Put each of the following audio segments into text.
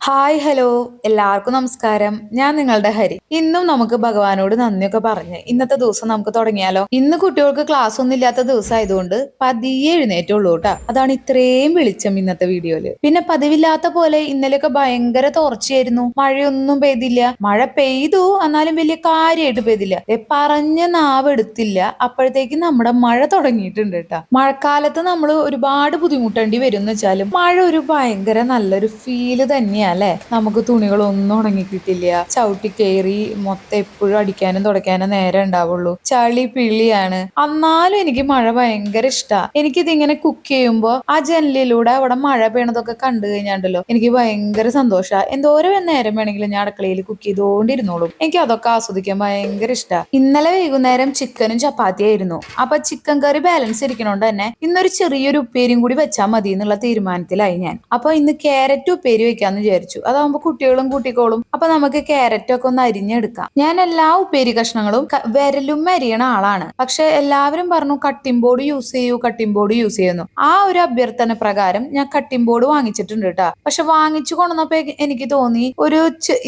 Hi hello എല്ലാവർക്കും നമസ്കാരം. ഞാൻ നിങ്ങളുടെ ഹരി. ഇന്നും നമുക്ക് ഭഗവാനോട് നന്ദിയൊക്കെ പറഞ്ഞ് ഇന്നത്തെ ദിവസം നമുക്ക് തുടങ്ങിയാലോ. ഇന്ന് കുട്ടികൾക്ക് ക്ലാസ് ഒന്നും ഇല്ലാത്ത ദിവസം ആയതുകൊണ്ട് പതിയെ എഴുന്നേറ്റുള്ളൂ കേട്ടാ. അതാണ് ഇത്രയും വെളിച്ചം ഇന്നത്തെ വീഡിയോയില്. പിന്നെ പതിവില്ലാത്ത പോലെ ഇന്നലെയൊക്കെ ഭയങ്കര തോർച്ചയായിരുന്നു. മഴയൊന്നും പെയ്തില്ല. മഴ പെയ്തു, എന്നാലും വലിയ കാര്യമായിട്ട് പെയ്തില്ല. പറഞ്ഞ നാവ് എടുത്തില്ല, അപ്പോഴത്തേക്കും നമ്മുടെ മഴ തുടങ്ങിയിട്ടുണ്ട് കേട്ടാ. മഴക്കാലത്ത് നമ്മൾ ഒരുപാട് ബുദ്ധിമുട്ടേണ്ടി വരും എന്ന് വെച്ചാലും മഴ ഒരു ഭയങ്കര നല്ലൊരു ഫീല് തന്നെയാ അല്ലെ. നമുക്ക് തുണികളൊന്നും ഉണങ്ങി കിട്ടില്ല. ചവിട്ടി കയറി മൊത്തം എപ്പോഴും അടിക്കാനും തുടയ്ക്കാനും നേരെ ഉണ്ടാവുള്ളൂ. ചളി പിളിയാണ്. എന്നാലും എനിക്ക് മഴ ഭയങ്കര ഇഷ്ടാ. എനിക്കിതിങ്ങനെ കുക്ക് ചെയ്യുമ്പോ ആ ജനലിലൂടെ അവിടെ മഴ പെയ്യണതൊക്കെ കണ്ടു കഴിഞ്ഞാണ്ടല്ലോ എനിക്ക് ഭയങ്കര സന്തോഷാ. എന്തോരം നേരം വേണമെങ്കിലും ഞാൻ അടുക്കളയിൽ കുക്ക് ചെയ്തോണ്ടിരുന്നോളും. എനിക്ക് അതൊക്കെ ആസ്വദിക്കാൻ ഭയങ്കര ഇഷ്ടാ. ഇന്നലെ വൈകുന്നേരം ചിക്കനും ചപ്പാത്തിയായിരുന്നു. അപ്പൊ ചിക്കൻ കറി ബാലൻസ് ഇരിക്കണോണ്ട് തന്നെ ഇന്നൊരു ചെറിയൊരു ഉപ്പേരിയും കൂടി വെച്ചാൽ മതി എന്നുള്ള തീരുമാനത്തിലായി ഞാൻ. അപ്പൊ ഇന്ന് ക്യാരറ്റ് ഉപ്പേരി വെക്കാന്ന് വിചാരിച്ചു. അതാവുമ്പോ കുട്ടികളും കൂട്ടിക്കോളും. അപ്പൊ നമുക്ക് ക്യാരറ്റ് ഒക്കെ ഒന്ന് അരിഞ്ഞെടുക്കാം. ഞാൻ എല്ലാ ഉപ്പേരി കഷ്ണങ്ങളും വിരലും അരിയണ ആളാണ്. പക്ഷെ എല്ലാവരും പറഞ്ഞു കട്ടിംഗ് ബോർഡ് യൂസ് ചെയ്യൂ, കട്ടിംഗ് ബോർഡ് യൂസ് ചെയ്യുന്നു. ആ ഒരു അഭ്യർത്ഥന പ്രകാരം ഞാൻ കട്ടിംഗ് ബോർഡ് വാങ്ങിച്ചിട്ടുണ്ട് കേട്ടാ. പക്ഷെ വാങ്ങിച്ചു കൊണ്ടുവന്നപ്പോ എനിക്ക് തോന്നി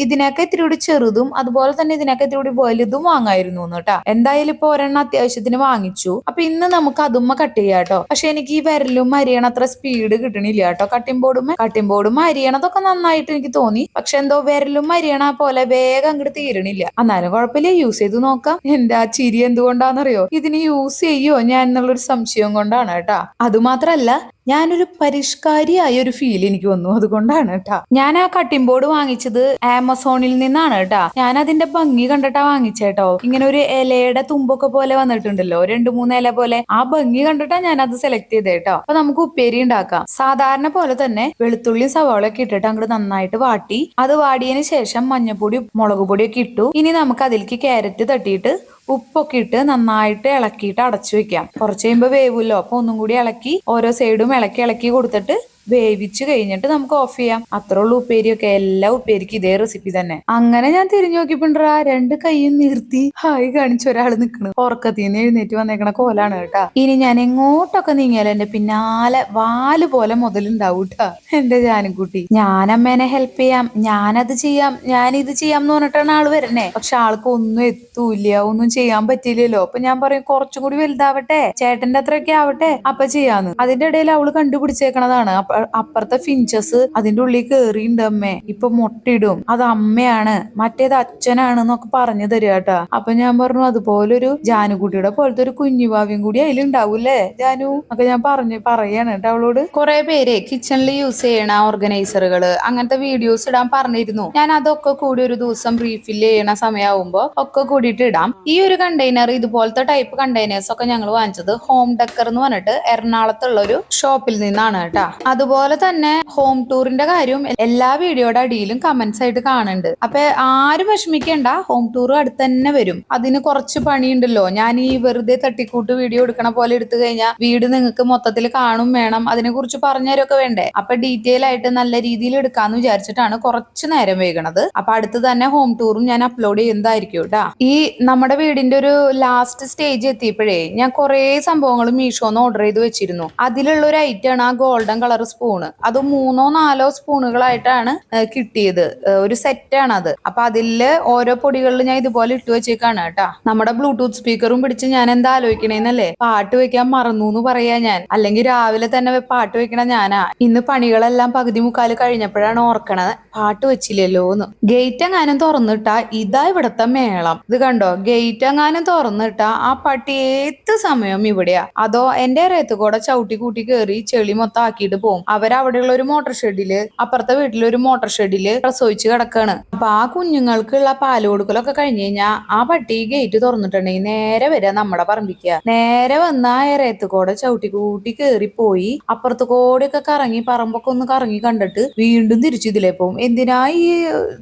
ഇതിനൊക്കെ ഇത്തിരി കൂടി ചെറുതും അതുപോലെ തന്നെ ഇതിനൊക്കെ ഇത്തിരി കൂടി വലുതും വാങ്ങായിരുന്നു കേട്ടാ. എന്തായാലും ഇപ്പൊ ഒരെണ്ണം അത്യാവശ്യത്തിന് വാങ്ങിച്ചു. അപ്പൊ ഇന്ന് നമുക്ക് അതുമ്മ കട്ട് ചെയ്യാം കേട്ടോ. പക്ഷെ എനിക്ക് ഈ വിരലും അരിയണ അത്ര സ്പീഡ് കിട്ടണില്ല കേട്ടോ. കട്ടിംഗ് ബോർഡും അരിയണതൊക്കെ നന്നായിട്ട് എനിക്ക് തോന്നി. പക്ഷെ എന്തോ വിരലും അരിയണ പോലെ വേഗം അങ്ങോട്ട് തീരണില്ല. എന്നാലും കുഴപ്പമില്ല, യൂസ് ചെയ്ത് നോക്കാം. എന്റെ ആ ചിരി എന്തുകൊണ്ടാണെന്നറിയോ? ഇതിന് യൂസ് ചെയ്യോ ഞാൻ എന്നുള്ളൊരു സംശയം കൊണ്ടാണ് കേട്ടാ. അതുമാത്രല്ല, ഞാനൊരു പരിഷ്കാരിയായ ഒരു ഫീൽ എനിക്ക് വന്നു. അതുകൊണ്ടാണ് കേട്ടാ. ഞാൻ ആ കട്ടിംഗ് ബോർഡ് വാങ്ങിച്ചത് ആമസോണിൽ നിന്നാണ് കേട്ടാ. ഞാൻ അതിന്റെ ഭംഗി കണ്ടിട്ടാ വാങ്ങിച്ചേട്ടോ. ഇങ്ങനെ ഒരു ഇലയുടെ തുമ്പൊക്കെ പോലെ വന്നിട്ടുണ്ടല്ലോ, 2-3 ഇല പോലെ. ആ ഭംഗി കണ്ടിട്ടാ ഞാൻ അത് സെലക്ട് ചെയ്തേട്ടോ. അപ്പൊ നമുക്ക് ഉപ്പേരി ഉണ്ടാക്കാം. സാധാരണ പോലെ തന്നെ വെളുത്തുള്ളിയും സവാളയൊക്കെ ഇട്ടിട്ട് അങ്ങോട്ട് നന്നായിട്ട് വാട്ടി, അത് വാടിയതിന് ശേഷം മഞ്ഞപ്പൊടി മുളക് പൊടിയൊക്കെ ഇട്ടു. ഇനി നമുക്ക് അതിലേക്ക് ക്യാരറ്റ് തട്ടിയിട്ട് ഉപ്പൊക്കെ ഇട്ട് നന്നായിട്ട് ഇളക്കിയിട്ട് അടച്ചു വെക്കാം. കുറച്ച് കഴിയുമ്പോൾ വേവുമല്ലോ. അപ്പൊ ഒന്നും കൂടി ഇളക്കി ഓരോ സൈഡും ഇളക്കി ഇളക്കി കൊടുത്തിട്ട് വേവിച്ച് കഴിഞ്ഞിട്ട് നമുക്ക് ഓഫ് ചെയ്യാം. അത്രേ ഉള്ളൂ ഉപ്പേരിയൊക്കെ. എല്ലാ ഉപ്പേരിക്കും ഇതേ റെസിപ്പി തന്നെ. അങ്ങനെ ഞാൻ തിരിഞ്ഞു നോക്കിയപ്പോണ്ടാ 2 കൈയും നിർത്തി ഹായ് കാണിച്ച ഒരാൾ നിൽക്കണ്. ഉറക്കത്തിന്ന് എഴുന്നേറ്റ് വന്നേക്കണ കോലാണ് കേട്ടാ. ഇനി ഞാൻ എങ്ങോട്ടൊക്കെ നീങ്ങിയാലും എന്റെ പിന്നാലെ വാല് പോലെ മുതലുണ്ടാവും കേട്ടാ എന്റെ ജാനുക്കുട്ടി. ഞാൻ അമ്മേനെ ഹെൽപ്പ് ചെയ്യാം, ഞാനത് ചെയ്യാം, ഞാൻ ഇത് ചെയ്യാം എന്ന് പറഞ്ഞിട്ടാണ് ആള് വരണേ. പക്ഷെ ആൾക്ക് ഒന്നും എത്തൂല്ല, ഒന്നും ചെയ്യാൻ പറ്റില്ലല്ലോ. അപ്പൊ ഞാൻ പറയും കുറച്ചും കൂടി വലുതാവട്ടെ, ചേട്ടന്റെ അത്രയൊക്കെ ആവട്ടെ, അപ്പൊ ചെയ്യാന്ന്. അതിന്റെ ഇടയിൽ അവള് കണ്ടുപിടിച്ചേക്കണതാണ് അപ്പുറത്തെ ഫിഞ്ചസ് അതിന്റെ ഉള്ളിൽ കേറിണ്ട്. അമ്മേ ഇപ്പൊ മുട്ടയിടും, അത് അമ്മയാണ്, മറ്റേത് അച്ഛനാണ് എന്നൊക്കെ പറഞ്ഞു തരിക കേട്ടാ. അപ്പൊ ഞാൻ പറഞ്ഞു അതുപോലൊരു ജാനുകുട്ടിയുടെ പോലത്തെ ഒരു കുഞ്ഞുവാവിയും കൂടി അതിലുണ്ടാവൂല്ലേ ജാനു ഒക്കെ ഞാൻ പറയാണ് കേട്ടോ അവളോട്. കുറെ പേര് കിച്ചണിൽ യൂസ് ചെയ്യണ ഓർഗനൈസറുകള് അങ്ങനത്തെ വീഡിയോസ് ഇടാൻ പറഞ്ഞിരുന്നു. ഞാൻ അതൊക്കെ കൂടി ഒരു ദിവസം റീഫിൽ ചെയ്യണ സമയമാകുമ്പോ ഒക്കെ കൂടിയിട്ട് ഇടാം. ഈ ഒരു കണ്ടെയ്നർ, ഇതുപോലത്തെ ടൈപ്പ് കണ്ടെയ്നേഴ്സ് ഒക്കെ ഞങ്ങൾ വാങ്ങിച്ചത് ഹോം ഡെക്കർ എന്ന് പറഞ്ഞിട്ട് എറണാകുളത്തുള്ള ഒരു ഷോപ്പിൽ നിന്നാണ് കേട്ടാ. അതുപോലെ തന്നെ ഹോം ടൂറിന്റെ കാര്യം എല്ലാ വീഡിയോയുടെ അടിയിലും കമന്റ്സ് ആയിട്ട് കാണുന്നുണ്ട്. അപ്പൊ ആരും വിഷമിക്കേണ്ട, ഹോം ടൂർ അടുത്ത് തന്നെ വരും. അതിന് കുറച്ച് പണിയുണ്ടല്ലോ. ഞാൻ ഈ വെറുതെ തട്ടിക്കൂട്ട് വീഡിയോ എടുക്കണ പോലെ എടുത്തു കഴിഞ്ഞാൽ വീട് നിങ്ങൾക്ക് മൊത്തത്തിൽ കാണും വേണം, അതിനെ കുറിച്ച് പറഞ്ഞുതരൊക്കെ വേണ്ടേ. അപ്പൊ ഡീറ്റെയിൽ ആയിട്ട് നല്ല രീതിയിൽ എടുക്കാന്ന് വിചാരിച്ചിട്ടാണ് കുറച്ച് നേരം വൈകണത്. അപ്പൊ അടുത്ത് തന്നെ ഹോം ടൂറും ഞാൻ അപ്ലോഡ് ചെയ്യുന്നതായിരിക്കും കേട്ടാ. ഈ നമ്മുടെ വീടിന്റെ ഒരു ലാസ്റ്റ് സ്റ്റേജ് എത്തിയപ്പോഴേ ഞാൻ കുറെ സംഭവങ്ങൾ മീഷോന്ന് ഓർഡർ ചെയ്ത് വെച്ചിരുന്നു. അതിലുള്ള ഒരു ഐറ്റം ആണ് ആ ഗോൾഡൻ കളർ സ്പൂണ്. അത് 3-4 സ്പൂണുകളായിട്ടാണ് കിട്ടിയത്. ഒരു സെറ്റാണ് അത്. അപ്പൊ അതില് ഓരോ പൊടികളിൽ ഞാൻ ഇതുപോലെ ഇട്ട് വെച്ചേക്കാണ് കേട്ടാ. നമ്മുടെ ബ്ലൂടൂത്ത് സ്പീക്കറും പിടിച്ച് ഞാൻ എന്താ ആലോചിക്കണേന്നല്ലേ, പാട്ട് വെക്കാൻ മറന്നു എന്ന് പറയാ ഞാൻ. അല്ലെങ്കിൽ രാവിലെ തന്നെ പാട്ട് വെക്കണ ഞാനാ. ഇന്ന് പണികളെല്ലാം പകുതി മുക്കാല് കഴിഞ്ഞപ്പോഴാണ് ഓർക്കണത് പാട്ട് വെച്ചില്ലല്ലോ എന്ന്. ഗേറ്റ് എങ്ങാനും തുറന്നിട്ടാ ഇതാ ഇവിടത്തെ മേളം. ഇത് കണ്ടോ, ഗേറ്റ് എങ്ങാനും തുറന്നിട്ടാ ആ പട്ടി ഏത് സമയം ഇവിടെയാ. അതോ എന്റെ റേത്ത് കൂടെ ചവിട്ടി കൂട്ടി കയറി ചെളി മൊത്തം ആക്കിയിട്ട് പോകും. അവരവിടെയുള്ള ഒരു മോട്ടോർ ഷെഡില്, അപ്പുറത്തെ വീട്ടിലൊരു മോട്ടോർ ഷെഡില് പ്രസവിച്ച് കിടക്കാണ്. അപ്പൊ ആ കുഞ്ഞുങ്ങൾക്കുള്ള പാല് കൊടുക്കലൊക്കെ കഴിഞ്ഞ് കഴിഞ്ഞാൽ ആ പട്ടി ഗേറ്റ് തുറന്നിട്ടുണ്ടെങ്കിൽ നേരെ വരിക നമ്മുടെ പറമ്പിക്കുക. നേരെ വന്ന ആ എറയത്ത് കൂടെ ചവിട്ടി കൂട്ടി കയറി പോയി അപ്പുറത്ത് കൂടെയൊക്കെ കറങ്ങി പറമ്പൊക്കെ ഒന്ന് കറങ്ങി കണ്ടിട്ട് വീണ്ടും തിരിച്ചു ഇതിലേ പോകും. എന്തിനാ ഈ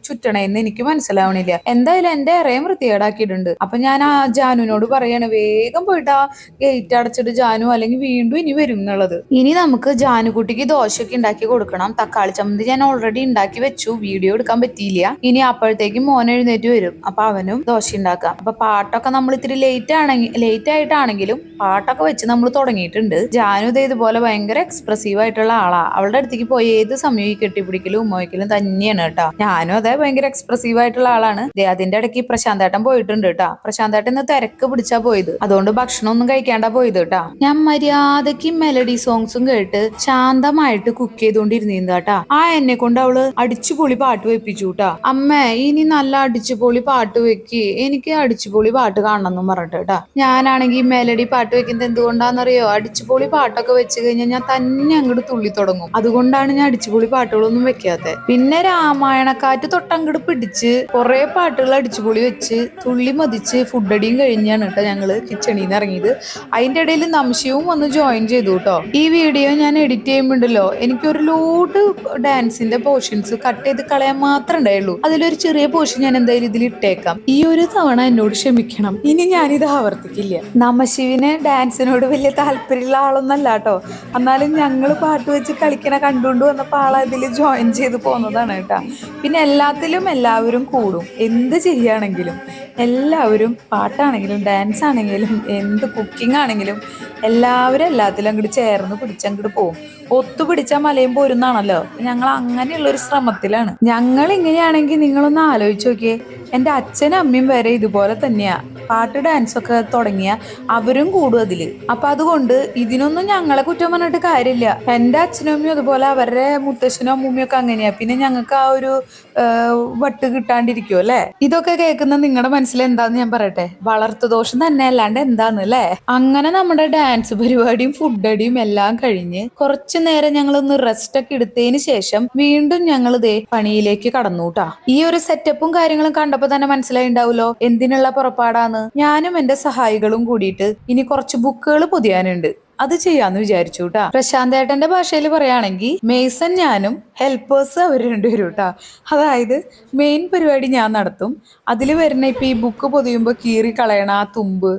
ചുറ്റണേന്ന് എനിക്ക് മനസ്സിലാവണില്ല. എന്തായാലും എന്റെ ഇറയും വൃത്തികേടാക്കിയിട്ടുണ്ട്. അപ്പൊ ഞാൻ ആ ജാനുവിനോട് പറയാണ് വേഗം പോയിട്ട് ആ ഗേറ്റ് അടച്ചിട്ട് ജാനു, അല്ലെങ്കിൽ വീണ്ടും ഇനി വരും എന്നുള്ളത്. ഇനി നമുക്ക് ജാനുകുട്ടിക്ക് ദോശയൊക്കെ ഉണ്ടാക്കി കൊടുക്കണം. തക്കാളി ചമ്മന്തി ഞാൻ ഓൾറെഡി ഉണ്ടാക്കി വെച്ചു, വീഡിയോ എടുക്കാൻ പറ്റിയില്ല. ഇനി അപ്പോഴത്തേക്കും മോൻ എഴുന്നേറ്റ് വരും, അപ്പൊ അവനും ദോശ ഉണ്ടാക്കാം. അപ്പൊ പാട്ടൊക്കെ നമ്മൾ ഇത്തിരി ലേറ്റ് ആയിട്ടാണെങ്കിലും പാട്ടൊക്കെ വെച്ച് നമ്മൾ തുടങ്ങിയിട്ടുണ്ട്. ജാനു ഇതുപോലെ ഭയങ്കര എക്സ്പ്രസീവ് ആയിട്ടുള്ള ആളാ. അവളുടെ അടുത്തേക്ക് പോയി ഏത് സമയവും ഈ കെട്ടിപ്പിടിക്കലും ഉമ്മവയ്ക്കലും തന്നെയാണ് കേട്ടോ. ഞാനും അതെ ഭയങ്കര എക്സ്പ്രസീവ് ആയിട്ടുള്ള ആളാണ്. അതിന്റെ ഇടയ്ക്ക് പ്രശാന്തേട്ടൻ പോയിട്ടുണ്ട് കേട്ടോ. പ്രശാന്തേട്ടൻ ഇന്ന് തിരക്ക് പിടിച്ചാ പോയത്, അതുകൊണ്ട് ഭക്ഷണം ഒന്നും കഴിക്കാണ്ടാ പോയത് കേട്ടാ. ഞാൻ മര്യാദക്ക് മെലഡി സോങ്സും കേട്ട് ശാന്തമായിട്ട് കുക്ക് ചെയ്തോണ്ടിരുന്നിരുന്നു കേട്ടാ. എന്നെ കൊണ്ട് അവള് അടിച്ചുപൊളി പാട്ട് വെപ്പിച്ചു കേട്ടാ. അമ്മേ ഇനി നല്ല അടിച്ചുപൊളി പാട്ട് വെക്ക്, എനിക്ക് അടിച്ചുപൊളി പാട്ട് കാണണം എന്നും പറഞ്ഞിട്ട് കേട്ടാ. ഞാനാണെങ്കിൽ മെലഡി പാട്ട് വെക്കുന്നത് എന്തുകൊണ്ടാന്നറിയോ? അടിച്ചുപൊളി പാട്ടൊക്കെ വെച്ച് കഴിഞ്ഞാൽ ഞാൻ തന്നെ അങ്ങോട്ട് തുള്ളി തുടങ്ങും. അതുകൊണ്ടാണ് ഞാൻ അടിച്ചുപൊളി പാട്ടുകളൊന്നും വെക്കാത്തത്. പിന്നെ രാമായണക്കാറ്റ് തൊട്ടങ്ങോട്ട് പിടിച്ച് കുറെ പാട്ടുകൾ അടിച്ചുപൊളി വെച്ച് തുള്ളി മതിച്ച് ഫുഡടിയും കഴിഞ്ഞാണ് കേട്ടോ ഞങ്ങള് കിച്ചണിൽ നിന്ന് ഇറങ്ങിയത്. അതിന്റെ ഇടയിൽ നംശിയും വന്ന് ജോയിൻ ചെയ്തു കേട്ടോ. ഈ വീഡിയോ ഞാൻ എഡിറ്റ് ചെയ്യുമ്പോണ്ടല്ലോ എനിക്കൊരു ലോഡ് ഡാൻസിന്റെ പോർഷൻസ് കട്ട് ചെയ്ത് കളയാൻ മാത്രമേ ഉണ്ടായുള്ളൂ. അതിലൊരു ചെറിയ പോർഷൻ ഞാൻ എന്തായാലും ഇതിൽ ഇട്ടേക്കാം. ഈ ഒരു തവണ എന്നോട് ക്ഷമിക്കണം, ഇനി ഞാനിത് ആവർത്തിക്കില്ല. നമശിവിന് ഡാൻസിനോട് വലിയ താല്പര്യമുള്ള ആളൊന്നല്ല കേട്ടോ. എന്നാലും ഞങ്ങൾ പാട്ട് വെച്ച് കളിക്കണ കണ്ടുകൊണ്ട് വന്നപ്പോൾ ആൾ അതിൽ ജോയിൻ ചെയ്ത് പോകുന്നതാണ് കേട്ടോ. പിന്നെ എല്ലാത്തിലും എല്ലാവരും കൂടും, എന്ത് ചെയ്യുകയാണെങ്കിലും എല്ലാവരും, പാട്ടാണെങ്കിലും ഡാൻസ് ആണെങ്കിലും എന്ത് കുക്കിംഗ് ആണെങ്കിലും എല്ലാവരും എല്ലാത്തിലും അങ്ങോട്ട് ചേർന്ന് പിടിച്ചങ്ങോട്ട് പോകും. ഒത്തുപിടിച്ച മലയും പോരുന്നാണല്ലോ. ഞങ്ങൾ അങ്ങനെയുള്ളൊരു ശ്രമത്തിലാണ്. ഞങ്ങൾ ഇങ്ങനെയാണെങ്കിൽ നിങ്ങളൊന്ന് ആലോചിച്ച് നോക്കിയേ, എൻ്റെ അച്ഛനും അമ്മയും വരെ ഇതുപോലെ തന്നെയാ. പാട്ട് ഡാൻസൊക്കെ തുടങ്ങിയ അവരും കൂടും അതില്. അപ്പൊ അതുകൊണ്ട് ഇതിനൊന്നും ഞങ്ങളെ കുറ്റം പറഞ്ഞിട്ട് കാര്യമില്ല. എൻ്റെ അച്ഛനും അമ്മയും അതുപോലെ അവരുടെ മുത്തശ്ശനും അമ്മൂമ്മയും ഒക്കെ അങ്ങനെയാ. പിന്നെ ഞങ്ങൾക്ക് ആ ഒരു വട്ട് കിട്ടാണ്ടിരിക്കുമോ അല്ലെ? ഇതൊക്കെ കേൾക്കുന്ന നിങ്ങളുടെ മനസ്സിൽ എന്താന്ന് ഞാൻ പറയട്ടെ, വളർത്തുദോഷം തന്നെ അല്ലാണ്ട് എന്താന്ന് അല്ലേ? അങ്ങനെ നമ്മുടെ ഡാൻസ് പരിപാടിയും ഫുഡടിയും എല്ലാം കഴിഞ്ഞ് കുറച്ചു നേരം ഞങ്ങളൊന്ന് റെസ്റ്റ് ഒക്കെ എടുത്തതിന് ശേഷം വീണ്ടും ഞങ്ങൾ ഇതേ പണിയിലേക്ക് കടന്നു. ഈ ഒരു സെറ്റപ്പും കാര്യങ്ങളും കണ്ടപ്പോ തന്നെ മനസ്സിലായിണ്ടാവുമല്ലോ എന്തിനുള്ള പുറപ്പാടാന്ന്. ഞാനും എന്റെ സഹായികളും കൂടിയിട്ട് ഇനി കുറച്ച് ബുക്കുകൾ പൊതിയാനുണ്ട്, അത് ചെയ്യാന്ന് വിചാരിച്ചു കേട്ടാ. പ്രശാന്തേട്ടന്റെ ഭാഷയിൽ പറയുകയാണെങ്കിൽ മേസൻ ഞാനും ഹെൽപ്പേഴ്സ് അവർ രണ്ടുപേരും കേട്ടാ. അതായത് മെയിൻ പരിപാടി ഞാൻ നടത്തും. അതിൽ വരുന്ന ഇപ്പൊ ഈ ബുക്ക് പൊതിയുമ്പോൾ കീറി കളയണ ആ തുമ്പ്,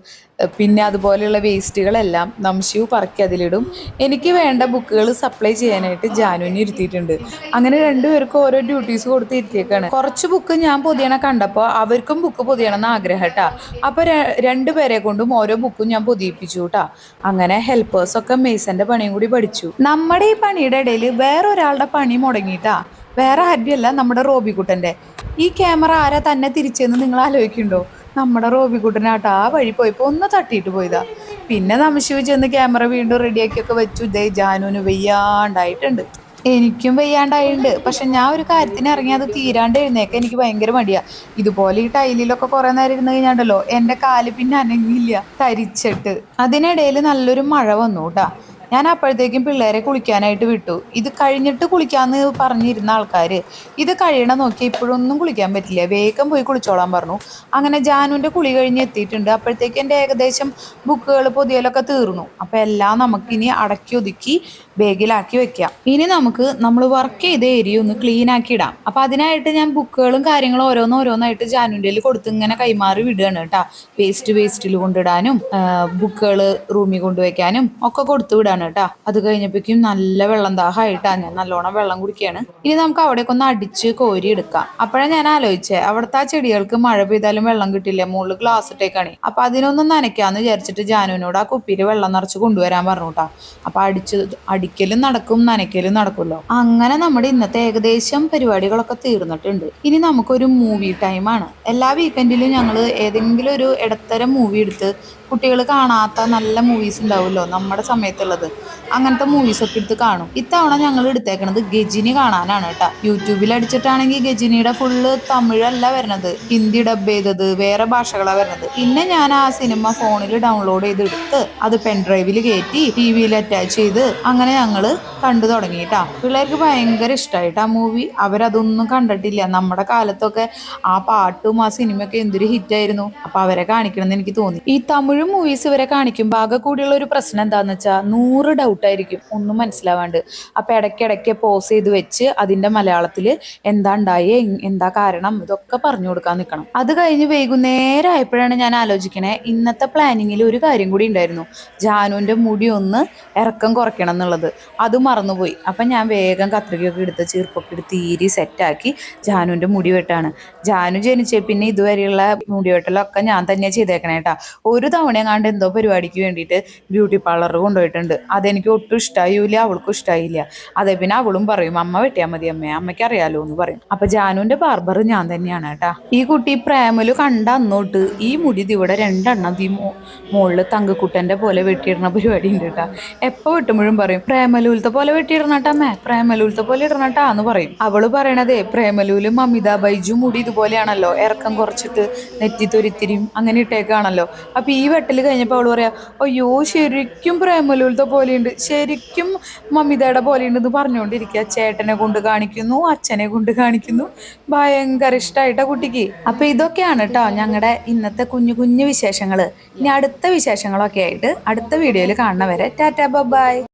പിന്നെ അതുപോലെയുള്ള വേസ്റ്റുകളെല്ലാം നംശിവ് പറക്കി അതിലിടും. എനിക്ക് വേണ്ട ബുക്കുകൾ സപ്ലൈ ചെയ്യാനായിട്ട് ജാനുവിനെ ഇരുത്തിയിട്ടുണ്ട്. അങ്ങനെ രണ്ടുപേർക്കും ഓരോ ഡ്യൂട്ടീസ് കൊടുത്ത് ഇരുത്തിയേക്കാണ്. കുറച്ച് ബുക്ക് ഞാൻ പൊതിയണ കണ്ടപ്പോൾ അവർക്കും ബുക്ക് പൊതിയണം എന്ന് ആഗ്രഹം കേട്ടാ. അപ്പൊ രണ്ടുപേരെ കൊണ്ടും ഓരോ ബുക്കും ഞാൻ പൊതിയിപ്പിച്ചു കേട്ടാ. അങ്ങനെ ഹെൽപ്പേഴ്സൊക്കെ മേസന്റെ പണിയും കൂടി പഠിച്ചു. നമ്മുടെ ഈ പണിയുടെ ഇടയിൽ വേറൊരാളുടെ പണി മുടങ്ങിയിട്ടാ. വേറെ ആരുടെയല്ല, നമ്മുടെ റോബിക്കുട്ടന്റെ. ഈ ക്യാമറ ആരാ തന്നെ തിരിച്ചെന്ന് നിങ്ങൾ ആലോചിക്കുന്നുണ്ടോ? നമ്മുടെ റോബിക്കുട്ടനാട്ടോ. ആ വഴി പോയപ്പോ ഒന്ന് തട്ടിയിട്ട് പോയതാ. പിന്നെ നമശിവ് ചെന്ന് ക്യാമറ വീണ്ടും റെഡിയാക്കിയൊക്കെ വെച്ചു. ഇതേ ജാനുവിന് വയ്യാണ്ടായിട്ടുണ്ട്, എനിക്കും വയ്യാണ്ടായിട്ടുണ്ട്. പക്ഷെ ഞാൻ ഒരു കാര്യത്തിന് ഇറങ്ങി അത് തീരാണ്ട് എഴുന്നേക്കാൻ എനിക്ക് ഭയങ്കര മടിയാ. ഇതുപോലെ ഈ ടൈലിലൊക്കെ കുറെ നേരം ഇരുന്ന് കഴിഞ്ഞാണ്ടല്ലോ എന്റെ കാല് പിന്നെ അനങ്ങില്ല, തരിച്ചിട്ട്. അതിനിടയിൽ നല്ലൊരു മഴ വന്നു കേട്ടാ. ഞാൻ അപ്പോഴത്തേക്കും പിള്ളേരെ കുളിക്കാനായിട്ട് വിട്ടു. ഇത് കഴിഞ്ഞിട്ട് കുളിക്കാന്ന് പറഞ്ഞിരുന്ന ആൾക്കാര് ഇത് കഴിയണ നോക്കി ഇപ്പോഴൊന്നും കുളിക്കാൻ പറ്റില്ല, വേഗം പോയി കുളിച്ചോളാൻ പറഞ്ഞു. അങ്ങനെ ജാനുവിന്റെ കുളി കഴിഞ്ഞ് എത്തിയിട്ടുണ്ട്. അപ്പോഴത്തേക്ക് എൻ്റെ ഏകദേശം ബുക്കുകൾ പൊതിയലൊക്കെ തീർന്നു. അപ്പൊ എല്ലാം നമുക്കിനി അടക്കി ഒതുക്കി ബാഗിലാക്കി വെക്കാം. ഇനി നമുക്ക് നമ്മൾ വർക്ക് ചെയ്ത ഏരിയ ഒന്ന് ക്ലീൻ ആക്കി ഇടാം. അപ്പൊ അതിനായിട്ട് ഞാൻ ബുക്കുകളും കാര്യങ്ങളും ഓരോന്നായിട്ട് ജാനുവിൻ്റെ കൊടുത്ത് ഇങ്ങനെ കൈമാറി വിടുകയാണ് കേട്ടാ. വേസ്റ്റിൽ കൊണ്ടിടാനും ബുക്കുകൾ റൂമിൽ കൊണ്ടുവയ്ക്കാനും ഒക്കെ കൊടുത്തു വിടാണ് കേട്ടാ. അത് കഴിഞ്ഞപ്പോഴേക്കും നല്ല വെള്ളം ദാഹമായിട്ടാ. ഞാൻ നല്ലോണം വെള്ളം കുടിക്കുകയാണ്. ഇനി നമുക്ക് അവിടേക്ക് ഒന്ന് അടിച്ച് കോരി എടുക്കാം. അപ്പോഴാണ് ഞാൻ ആലോചിച്ചേ, അവിടുത്തെ ആ ചെടികൾക്ക് മഴ പെയ്താലും വെള്ളം കിട്ടില്ല, മുകളിൽ ഗ്ലാസ് ഇട്ടേക്കാണ്. അപ്പൊ അതിനൊന്നും നനയ്ക്കാന്ന് വിചാരിച്ചിട്ട് ജാനുവിനോട് ആ കുപ്പിയിൽ വെള്ളം നിറച്ച് കൊണ്ടുവരാൻ പറഞ്ഞു കേട്ടാ. അപ്പൊ അടിക്കലും നടക്കും നനയ്ക്കലും നടക്കുമല്ലോ. അങ്ങനെ നമ്മുടെ ഇന്നത്തെ ഏകദേശം പരിപാടികളൊക്കെ തീർന്നിട്ടുണ്ട്. ഇനി നമുക്കൊരു മൂവി ടൈമാണ്. എല്ലാ വീക്കെൻഡിലും ഞങ്ങൾ ഏതെങ്കിലും ഒരു ഇടത്തരം മൂവി എടുത്ത്, കുട്ടികൾ കാണാത്ത നല്ല മൂവീസ് ഉണ്ടാവുമല്ലോ നമ്മുടെ സമയത്തുള്ളത്, അങ്ങനത്തെ മൂവീസൊക്കെ എടുത്ത് കാണും. ഇത്തവണ ഞങ്ങൾ എടുത്തേക്കണത് ഗജിനി കാണാനാണ് കേട്ടോ. യൂട്യൂബിൽ അടിച്ചിട്ടാണെങ്കിൽ ഗജിനിയുടെ ഫുള്ള് തമിഴല്ല വരുന്നത്, ഹിന്ദി ഡബ് ചെയ്തത്, വേറെ ഭാഷകളാണ് വരുന്നത്. പിന്നെ ഞാൻ ആ സിനിമ ഫോണിൽ ഡൗൺലോഡ് ചെയ്തെടുത്ത് അത് പെൻഡ്രൈവിൽ കയറ്റി ടിവിയിൽ അറ്റാച്ച് ചെയ്ത് അങ്ങനെ ഞങ്ങള് കണ്ടു തുടങ്ങിയിട്ടാ. പിള്ളേർക്ക് ഭയങ്കര ഇഷ്ടമായിട്ട് ആ മൂവി. അവരതൊന്നും കണ്ടിട്ടില്ല. നമ്മുടെ കാലത്തൊക്കെ ആ പാട്ടും ആ സിനിമയൊക്കെ എന്തൊരു ഹിറ്റായിരുന്നു. അപ്പൊ അവരെ കാണിക്കണമെന്ന് എനിക്ക് തോന്നി. ഈ തമിഴ് എപ്പോഴും മൂവീസ് ഇവരെ കാണിക്കുമ്പോൾ ആകെ കൂടിയുള്ള ഒരു പ്രശ്നം എന്താന്ന് വെച്ചാൽ 100 ഡൗട്ടായിരിക്കും ഒന്നും മനസ്സിലാവാണ്ട്. അപ്പൊ ഇടയ്ക്കിടയ്ക്ക് പോസ് ചെയ്ത് വെച്ച് അതിന്റെ മലയാളത്തില് എന്താ ഉണ്ടായേ, എന്താ കാരണം, ഇതൊക്കെ പറഞ്ഞു കൊടുക്കാൻ നിൽക്കണം. അത് കഴിഞ്ഞ് വൈകുന്നേരം ആയപ്പോഴാണ് ഞാൻ ആലോചിക്കണേ, ഇന്നത്തെ പ്ലാനിങ്ങിൽ ഒരു കാര്യം കൂടി ഉണ്ടായിരുന്നു. ജാനുവിന്റെ മുടി ഒന്ന് ഇറക്കം കുറയ്ക്കണം എന്നുള്ളത്. അത് മറന്നുപോയി. അപ്പം ഞാൻ വേഗം കത്രികയൊക്കെ എടുത്ത് ചീർപ്പൊക്കെ എടുത്ത് ഈരി സെറ്റാക്കി ജാനുവിന്റെ മുടി വെട്ടാണ്. ജാനു ജനിച്ചേ പിന്നെ ഇതുവരെയുള്ള മുടി വെട്ടലൊക്കെ ഞാൻ തന്നെയാണ് ചെയ്തേക്കണേ കേട്ടാ. ഒരു തവണ കണ്ട് എന്തോ പരിപാടിക്ക് വേണ്ടിയിട്ട് ബ്യൂട്ടി പാർലർ കൊണ്ടുപോയിട്ടുണ്ട്. അതെനിക്ക് ഒട്ടും ഇഷ്ടമായില്ല, അവൾക്കും ഇഷ്ടമായില്ല. അതെ, പിന്നെ അവളും പറയും അമ്മ വെട്ടിയാൽ മതി അമ്മേ, അമ്മയ്ക്ക് അറിയാലോ എന്ന് പറയും. അപ്പൊ ജാനുവിന്റെ ബാർബർ ഞാൻ തന്നെയാണ് കേട്ടാ. ഈ കുട്ടി പ്രേമലു കണ്ട അന്നോട്ട് ഈ മുടി ഇവിടെ 2 എണ്ണം മുകളില് തങ്കക്കുട്ടന്റെ പോലെ വെട്ടിയിടുന്ന പരിപാടി ഉണ്ട് കേട്ടാ. എപ്പോ വെട്ടുമ്പോഴും പറയും പ്രേമലൂലത്തെ പോലെ വെട്ടിയിടണട്ടമ്മേ, പ്രേമലൂലത്തെ പോലെ ഇടണട്ടാ എന്ന് പറയും. അവള് പറയണതേ പ്രേമലൂലും അമിത ബൈജു മുടി ഇതുപോലെയാണല്ലോ, ഇറക്കം കുറച്ചിട്ട് നെറ്റിത്തൊരിത്തിരിയും അങ്ങനെ ഇട്ടേക്കാണല്ലോ. അപ്പൊ ഈ വെട്ടല് കഴിഞ്ഞപ്പോ അവള് പറയാ അയ്യോ ശരിക്കും പ്രേമലൂലത്തെ പോലെയുണ്ട്, ശരിക്കും മമിതയുടെ പോലെയുണ്ടെന്ന് പറഞ്ഞുകൊണ്ടിരിക്കുക. ചേട്ടനെ കൊണ്ട് കാണിക്കുന്നു, അച്ഛനെ കൊണ്ട് കാണിക്കുന്നു. ഭയങ്കര ഇഷ്ടമായിട്ടാ കുട്ടിക്ക്. അപ്പൊ ഇതൊക്കെയാണ് കേട്ടോ ഞങ്ങളുടെ ഇന്നത്തെ കുഞ്ഞു കുഞ്ഞു വിശേഷങ്ങള്. ഇനി അടുത്ത വിശേഷങ്ങളൊക്കെ ആയിട്ട് അടുത്ത വീഡിയോയിൽ കാണുന്നവരെ ടാറ്റാ ബൈ.